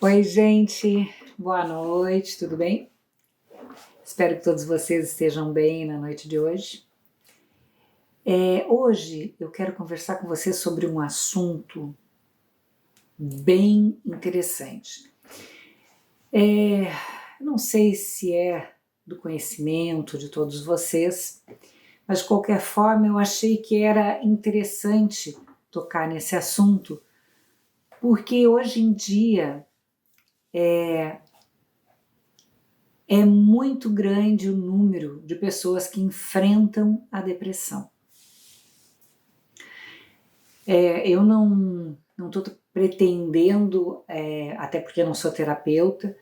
Oi, gente, boa noite, tudo bem? Espero que todos vocês estejam bem na noite de hoje. Hoje eu quero conversar com vocês sobre um assunto bem interessante. Não sei se é do conhecimento de todos vocês, mas de qualquer forma eu achei que era interessante tocar nesse assunto, porque hoje em dia é muito grande o número de pessoas que enfrentam a depressão. Eu não estou pretendendo, até porque eu não sou terapeuta,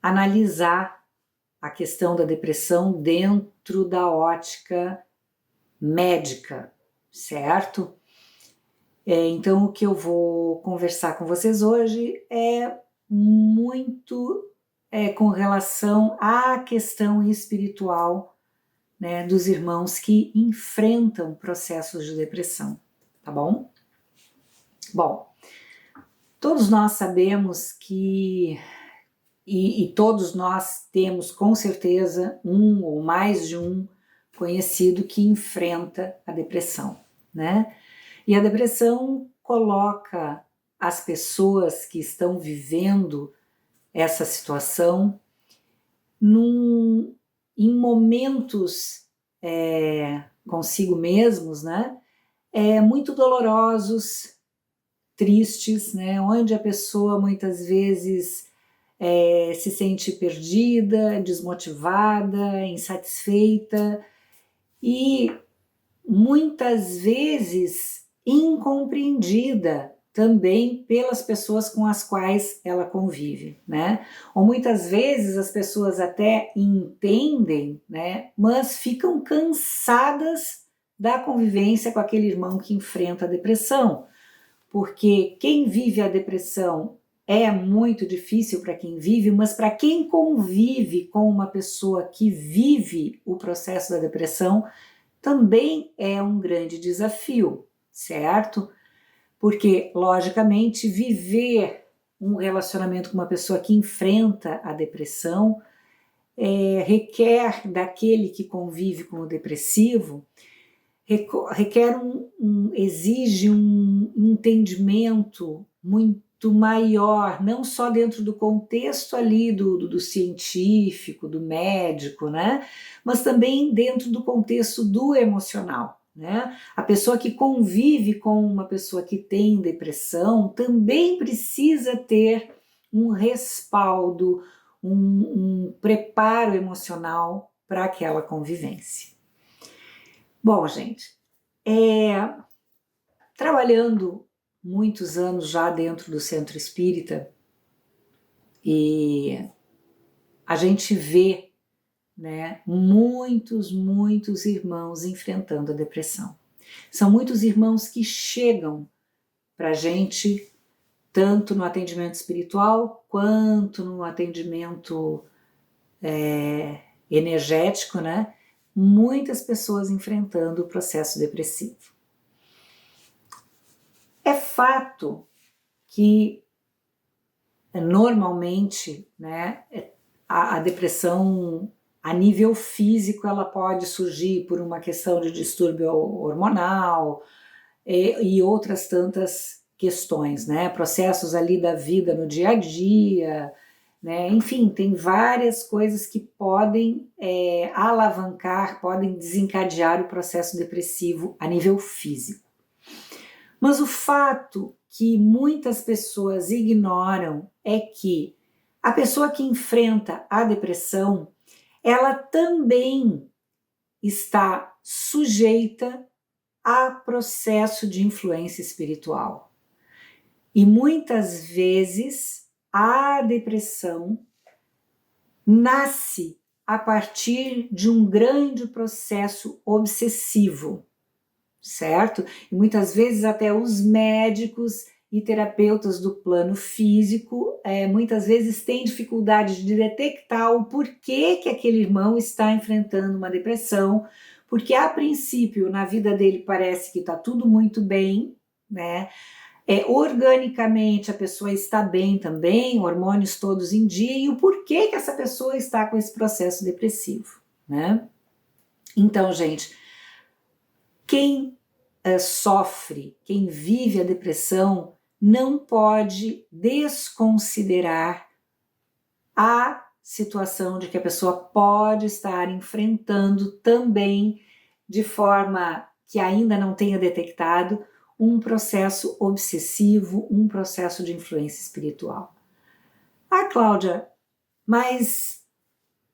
analisar a questão da depressão dentro da ótica médica, certo? Então o que eu vou conversar com vocês hoje é muito com relação à questão espiritual, né, dos irmãos que enfrentam processos de depressão, tá bom? Bom, todos nós sabemos que, e todos nós temos com certeza um ou mais de um conhecido que enfrenta a depressão, né? E a depressão coloca as pessoas que estão vivendo essa situação em momentos consigo mesmos, né? Muito dolorosos, tristes, né? Onde a pessoa muitas vezes se sente perdida, desmotivada, insatisfeita e muitas vezes incompreendida também pelas pessoas com as quais ela convive, né? Ou muitas vezes as pessoas até entendem, né? Mas ficam cansadas da convivência com aquele irmão que enfrenta a depressão, porque quem vive a depressão é muito difícil para quem vive, mas para quem convive com uma pessoa que vive o processo da depressão, também é um grande desafio, certo? Porque, logicamente, viver um relacionamento com uma pessoa que enfrenta a depressão requer daquele que convive com o depressivo, exige um entendimento muito maior, não só dentro do contexto ali do científico, do médico, né? Mas também dentro do contexto do emocional, né? A pessoa que convive com uma pessoa que tem depressão também precisa ter um respaldo, um preparo emocional para aquela convivência. Bom, gente, trabalhando muitos anos já dentro do centro espírita, e a gente vê, né, muitos irmãos enfrentando a depressão. São muitos irmãos que chegam para a gente, tanto no atendimento espiritual, quanto no atendimento energético, né? Muitas pessoas enfrentando o processo depressivo. É fato que normalmente, né, a depressão a nível físico ela pode surgir por uma questão de distúrbio hormonal e outras tantas questões, né, processos ali da vida no dia a dia, né, enfim, tem várias coisas que podem alavancar, podem desencadear o processo depressivo a nível físico. Mas o fato que muitas pessoas ignoram é que a pessoa que enfrenta a depressão, ela também está sujeita a processo de influência espiritual. E muitas vezes a depressão nasce a partir de um grande processo obsessivo, certo? E muitas vezes até os médicos e terapeutas do plano físico muitas vezes têm dificuldade de detectar o porquê que aquele irmão está enfrentando uma depressão, porque a princípio na vida dele parece que está tudo muito bem, né? Organicamente a pessoa está bem também, hormônios todos em dia, e o porquê que essa pessoa está com esse processo depressivo, né? Então, gente, quem sofre, quem vive a depressão, não pode desconsiderar a situação de que a pessoa pode estar enfrentando também, de forma que ainda não tenha detectado, um processo obsessivo, um processo de influência espiritual. Ah, Cláudia, mas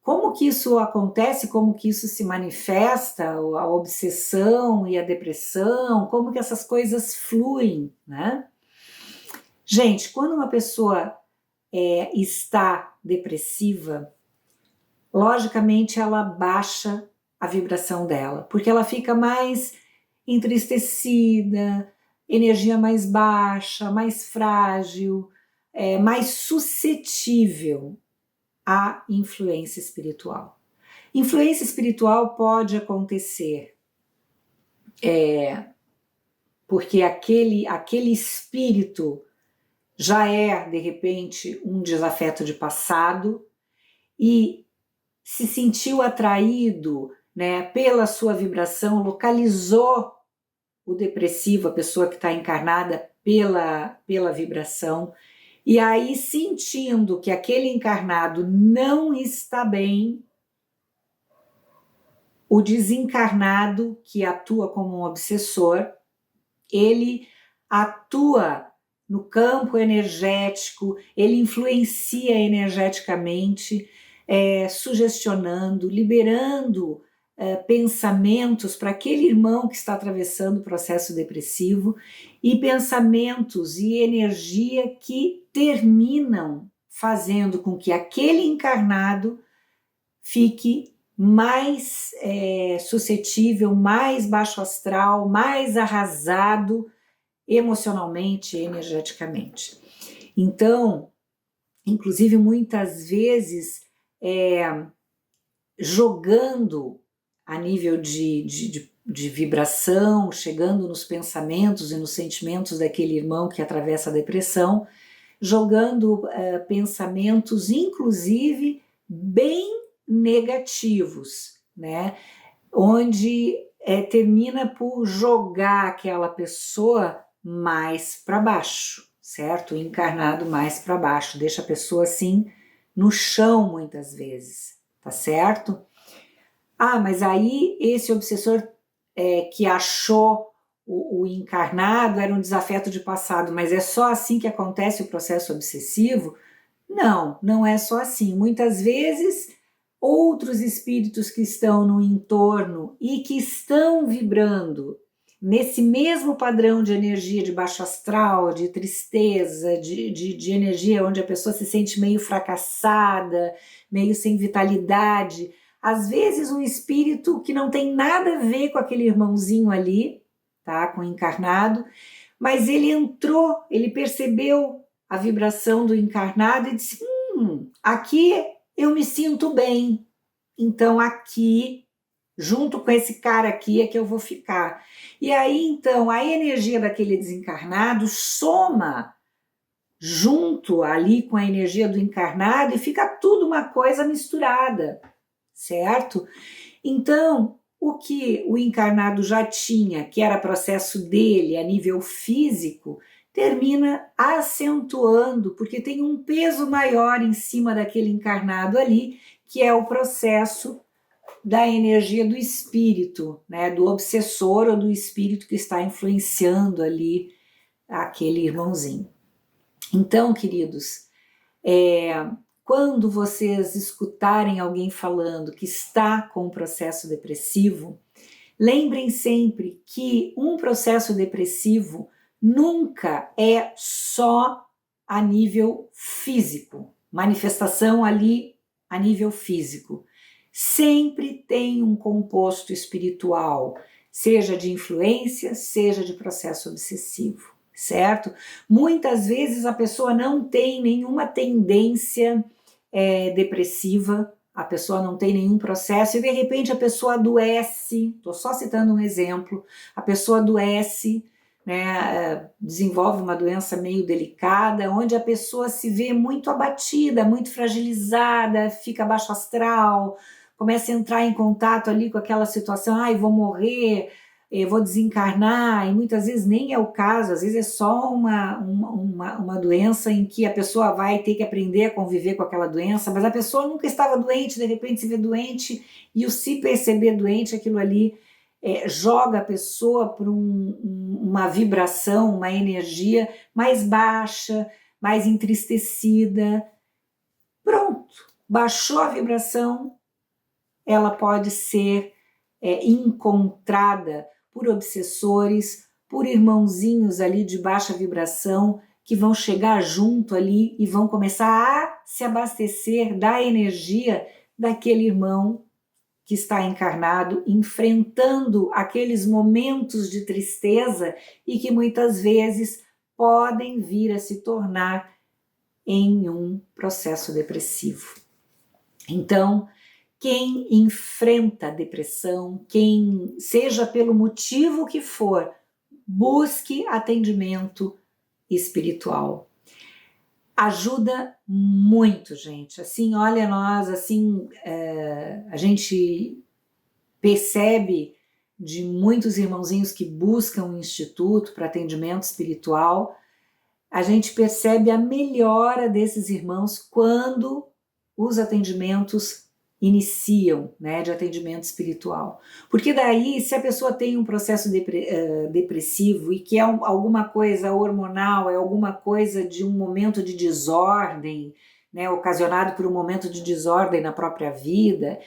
como que isso acontece, como que isso se manifesta, a obsessão e a depressão, como que essas coisas fluem, né? Gente, quando uma pessoa está depressiva, logicamente ela baixa a vibração dela, porque ela fica mais entristecida, energia mais baixa, mais frágil, mais suscetível à influência espiritual. Influência espiritual pode acontecer porque aquele espírito já é, de repente, um desafeto de passado e se sentiu atraído, né, pela sua vibração, localizou o depressivo, a pessoa que está encarnada pela vibração, e aí sentindo que aquele encarnado não está bem, o desencarnado, que atua como um obsessor, ele atua no campo energético, ele influencia energeticamente, sugestionando, liberando pensamentos para aquele irmão que está atravessando o processo depressivo, e pensamentos e energia que terminam fazendo com que aquele encarnado fique mais suscetível, mais baixo astral, mais arrasado emocionalmente e energeticamente. Então, inclusive muitas vezes jogando a nível de vibração, chegando nos pensamentos e nos sentimentos daquele irmão que atravessa a depressão, jogando pensamentos, inclusive, bem negativos, né? Onde termina por jogar aquela pessoa mais para baixo, certo? O encarnado mais para baixo, deixa a pessoa assim no chão muitas vezes, tá certo? Ah, mas aí esse obsessor que achou o encarnado era um desafeto de passado, mas é só assim que acontece o processo obsessivo? Não, não é só assim. Muitas vezes, outros espíritos que estão no entorno e que estão vibrando nesse mesmo padrão de energia de baixo astral, de tristeza, de energia onde a pessoa se sente meio fracassada, meio sem vitalidade. Às vezes um espírito que não tem nada a ver com aquele irmãozinho ali, tá, com o encarnado, mas ele entrou, ele percebeu a vibração do encarnado e disse: aqui eu me sinto bem, então aqui, junto com esse cara aqui é que eu vou ficar. E aí então a energia daquele desencarnado soma junto ali com a energia do encarnado e fica tudo uma coisa misturada, certo? Então, o que o encarnado já tinha, que era processo dele a nível físico, termina acentuando, porque tem um peso maior em cima daquele encarnado ali, que é o processo da energia do espírito, né, do obsessor ou do espírito que está influenciando ali aquele irmãozinho. Então, queridos, quando vocês escutarem alguém falando que está com um processo depressivo, lembrem sempre que um processo depressivo nunca é só a nível físico, manifestação ali a nível físico. Sempre tem um composto espiritual, seja de influência, seja de processo obsessivo, certo? Muitas vezes a pessoa não tem nenhuma tendência depressiva, a pessoa não tem nenhum processo e de repente a pessoa adoece, estou só citando um exemplo, a pessoa adoece né, desenvolve uma doença meio delicada, onde a pessoa se vê muito abatida, muito fragilizada, fica baixo astral, começa a entrar em contato ali com aquela situação, ai, vou morrer, vou desencarnar, e muitas vezes nem é o caso, às vezes é só uma doença em que a pessoa vai ter que aprender a conviver com aquela doença, mas a pessoa nunca estava doente, de repente se vê doente, e o se perceber doente, aquilo ali joga a pessoa para uma vibração, uma energia mais baixa, mais entristecida. Pronto, baixou a vibração, ela pode ser encontrada por obsessores, por irmãozinhos ali de baixa vibração, que vão chegar junto ali e vão começar a se abastecer da energia daquele irmão que está encarnado, enfrentando aqueles momentos de tristeza e que muitas vezes podem vir a se tornar em um processo depressivo. Então, quem enfrenta a depressão, quem, seja pelo motivo que for, busque atendimento espiritual. Ajuda muito, gente. Assim, olha nós, assim, a gente percebe de muitos irmãozinhos que buscam um instituto para atendimento espiritual, a gente percebe a melhora desses irmãos quando os atendimentos iniciam, né, de atendimento espiritual. Porque daí, se a pessoa tem um processo depressivo e que é alguma coisa hormonal, é alguma coisa de um momento de desordem, né, ocasionado por um momento de desordem na própria vida,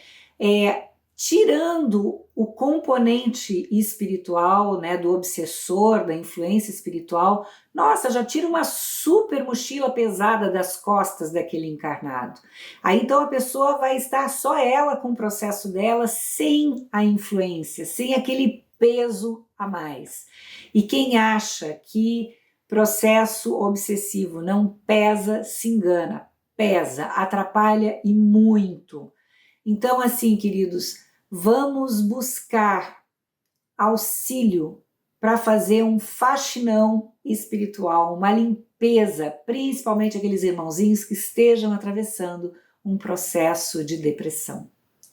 tirando o componente espiritual, né, do obsessor, da influência espiritual, nossa, já tira uma super mochila pesada das costas daquele encarnado. Aí então a pessoa vai estar só ela com o processo dela, sem a influência, sem aquele peso a mais. E quem acha que processo obsessivo não pesa, se engana. Pesa, atrapalha e muito. Então, assim, queridos, vamos buscar auxílio para fazer um faxinão espiritual, uma limpeza, principalmente aqueles irmãozinhos que estejam atravessando um processo de depressão,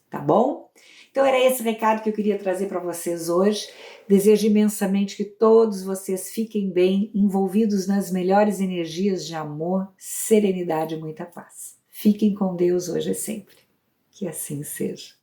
tá bom? Então era esse recado que eu queria trazer para vocês hoje. Desejo imensamente que todos vocês fiquem bem, envolvidos nas melhores energias de amor, serenidade e muita paz. Fiquem com Deus hoje e sempre. Que assim seja.